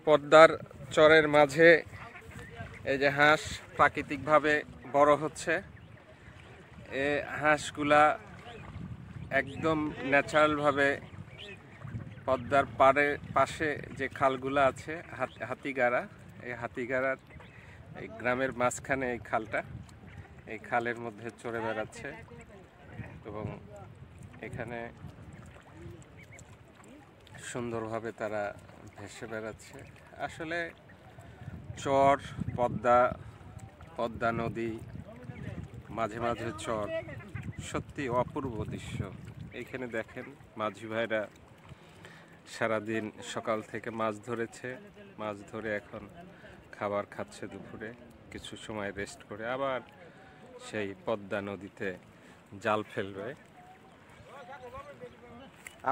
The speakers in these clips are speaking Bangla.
পদ্মার চরের মাঝে এই যে হাঁস প্রাকৃতিকভাবে বড় হচ্ছে। এই হাঁসগুলা একদম ন্যাচারালভাবে পদ্মার পাশে যে খালগুলো আছে হাতিগাড়া, এই হাতিগাড়ার এই গ্রামের মাঝখানে এই খালটা, এই খালের মধ্যে চড়ে বেড়াচ্ছে এবং এখানে সুন্দরভাবে তারা ভেসে বেড়াচ্ছে। আসলে চর, পদ্মা নদী, মাঝে মাঝে চর, সত্যি অপূর্ব দৃশ্য। এইখানে দেখেন মাঝি ভাইরা সারাদিন সকাল থেকে মাছ ধরেছে, মাছ ধরে এখন খাবার খাচ্ছে, দুপুরে কিছু সময় রেস্ট করে আবার সেই পদ্মা নদীতে জাল ফেলবে।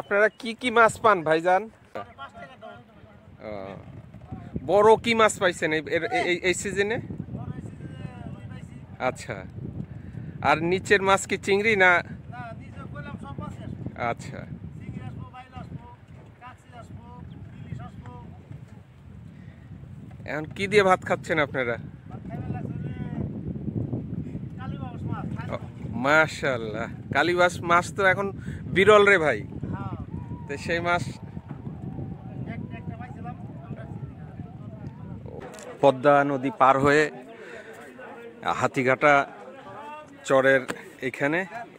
আপনারা কি কি মাছ পান ভাইজান? বড় কি মাছ পাইছেন এই সিজনে? আচ্ছা, আর নিচের মাছ কি চিংড়ি না? আচ্ছা, এখন কি দিয়ে ভাত খাচ্ছেন আপনারা? মাশাআল্লাহ, কালীবাস মাছ তো এখন বিরল রে ভাই। তো সেই মাছ পদ্মা নদী পার হয়ে হাতিঘাটা চরের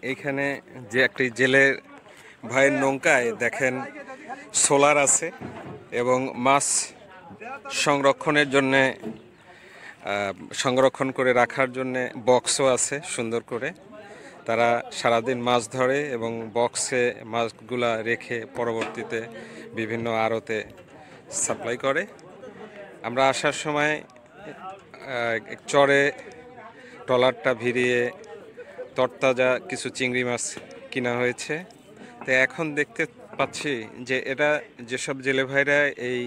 এইখানে যে একটি জেলের ভাইয়ের নৌকায় দেখেন সোলার আছে এবং মাছ সংরক্ষণ করে রাখার জন্যে বক্সও আছে সুন্দর করে। তারা সারাদিন মাছ ধরে এবং বক্সে মাছগুলা রেখে পরবর্তীতে বিভিন্ন আড়তে সাপ্লাই করে। আমরা আসার সময় চরে ট্রলারটা ভিড়িয়ে তরতাজা কিছু চিংড়ি মাছ কিনা হয়েছে। তো এখন দেখতে পাচ্ছি যে এটা যেসব জেলে ভাইরা এই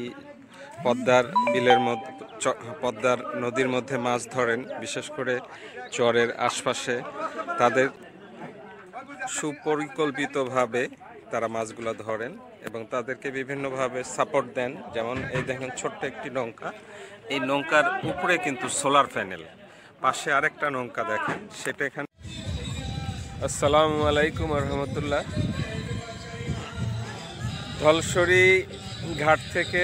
পদ্মার নদীর মধ্যে মাছ ধরেন, বিশেষ করে চরের আশপাশে, তাদের সুপরিকল্পিতভাবে তারা মাছগুলো ধরেন এবং তাদেরকে বিভিন্নভাবে সাপোর্ট দেন। যেমন এই দেখেন ছোট্ট একটি নৌকা, এই নৌকার উপরে কিন্তু সোলার প্যানেল, পাশে আরেকটা নৌকা দেখেন সেটা এখানে। আসসালামু আলাইকুম রহমতুল্লাহ। ধলসরি ঘাট থেকে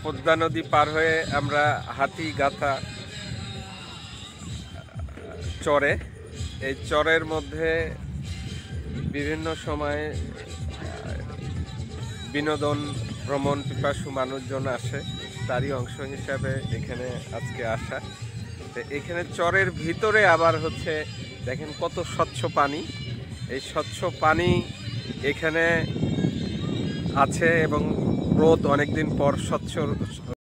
পদ্মা নদী পার হয়ে আমরা হাতিগাথা চরে, এই চরের মধ্যে বিভিন্ন সময়ে বিনোদন ভ্রমণ পিপাসু মানুষজন আসে, তারই অংশ হিসাবে এখানে আজকে আসা। তো এখানে চরের ভিতরে আবার হচ্ছে দেখেন কত স্বচ্ছ পানি, এই স্বচ্ছ পানি এখানে আছে এবং রোদ অনেকদিন পর স্বচ্ছ